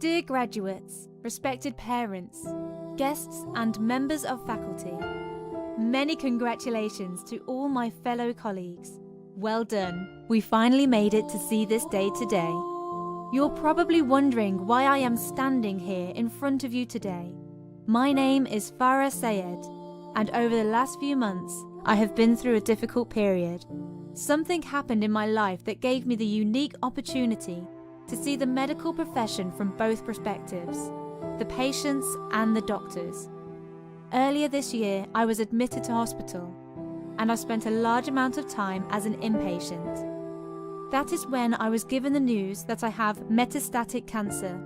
Dear graduates, respected parents, guests and members of faculty, many congratulations to all my fellow colleagues. Well done. We finally made it to see this day today. You're probably wondering why I am standing here in front of you today. My name is Farah Sayed, and over the last few months, I have been through a difficult period. Something happened in my life that gave me the unique opportunity to see the medical profession from both perspectives, the patients and the doctors. Earlier this year, I was admitted to hospital, and I spent a large amount of time as an inpatient. That is when I was given the news that I have metastatic cancer.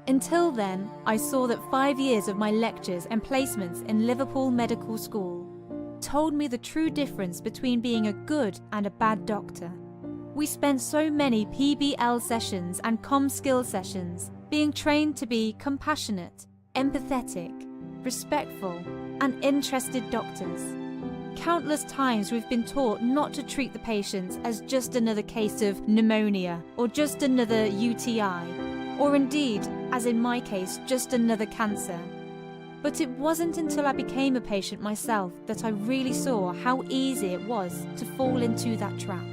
Until then, I saw that 5 years of my lectures and placements in Liverpool Medical School told me the true difference between being a good and a bad doctor. We spent so many PBL sessions and comm skill sessions being trained to be compassionate, empathetic, respectful, and interested doctors. Countless times we've been taught not to treat the patients as just another case of pneumonia or just another UTI, or indeed, as in my case, just another cancer. But it wasn't until I became a patient myself that I really saw how easy it was to fall into that trap.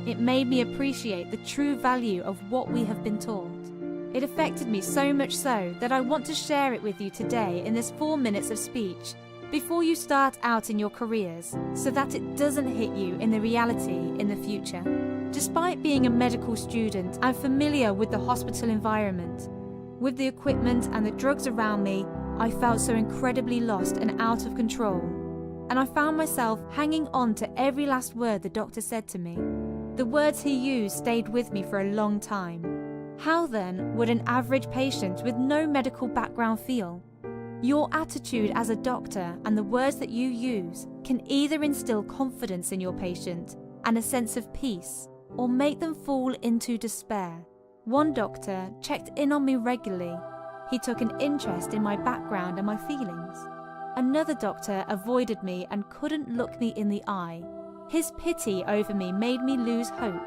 It made me appreciate the true value of what we have been taught. It affected me so much so that I want to share it with you today in this 4 minutes of speech before you start out in your careers, so that it doesn't hit you in the reality in the future. Despite being a medical student, I'm familiar with the hospital environment. With the equipment and the drugs around me, I felt so incredibly lost and out of control. And I found myself hanging on to every last word the doctor said to me. The words he used stayed with me for a long time. How then would an average patient with no medical background feel? Your attitude as a doctor and the words that you use can either instill confidence in your patient and a sense of peace, or make them fall into despair. One doctor checked in on me regularly. He took an interest in my background and my feelings. Another doctor avoided me and couldn't look me in the eye. His pity over me made me lose hope.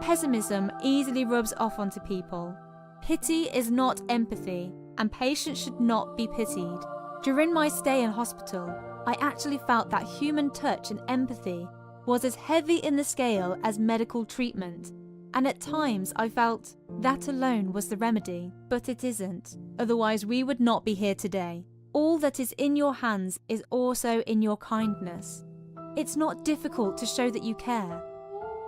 Pessimism easily rubs off onto people. Pity is not empathy, and patients should not be pitied. During my stay in hospital, I actually felt that human touch and empathy was as heavy in the scale as medical treatment. And at times I felt that alone was the remedy, but it isn't. Otherwise we would not be here today. All that is in your hands is also in your kindness. It's not difficult to show that you care.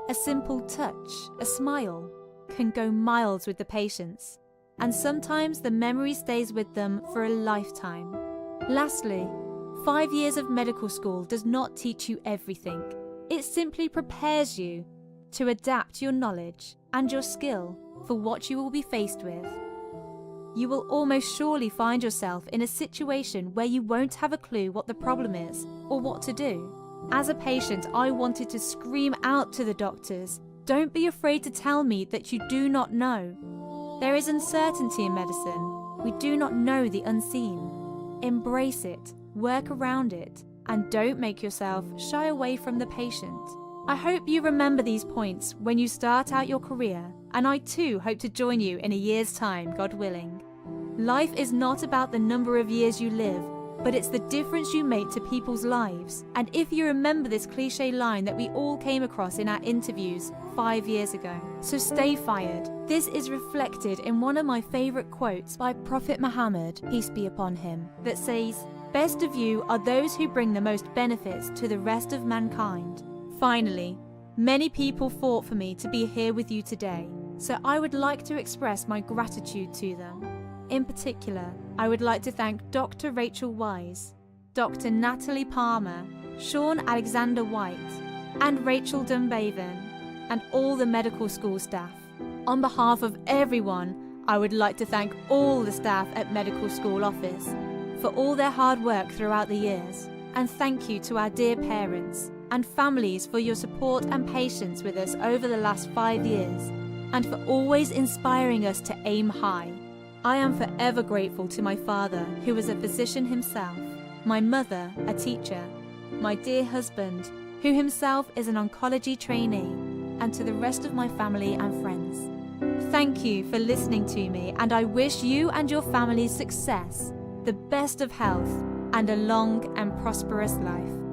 A simple touch, a smile, can go miles with the patients, and sometimes the memory stays with them for a lifetime. Lastly, 5 years of medical school does not teach you everything. It simply prepares you to adapt your knowledge and your skill for what you will be faced with. You will almost surely find yourself in a situation where you won't have a clue what the problem is or what to do. As a patient, I wanted to scream out to the doctors, "Don't be afraid to tell me that you do not know." There is uncertainty in medicine. We do not know the unseen. Embrace it, work around it, and don't make yourself shy away from the patient. I hope you remember these points when you start out your career, and I too hope to join you in a year's time, God willing. Life is not about the number of years you live, but it's the difference you make to people's lives. And if you remember this cliche line that we all came across in our interviews 5 years ago, so stay fired. This is reflected in one of my favourite quotes by Prophet Muhammad, peace be upon him, that says, "Best of you are those who bring the most benefits to the rest of mankind." Finally, many people fought for me to be here with you today, so I would like to express my gratitude to them. In particular, I would like to thank Dr. Rachel Wise, Dr. Natalie Palmer, Sean Alexander White, and Rachel Dunbaven, and all the medical school staff. On behalf of everyone, I would like to thank all the staff at Medical School Office for all their hard work throughout the years, and thank you to our dear parents and families for your support and patience with us over the last 5 years, and for always inspiring us to aim high. I am forever grateful to my father, who was a physician himself, my mother, a teacher, my dear husband, who himself is an oncology trainee, and to the rest of my family and friends. Thank you for listening to me, and I wish you and your family success, the best of health, and a long and prosperous life.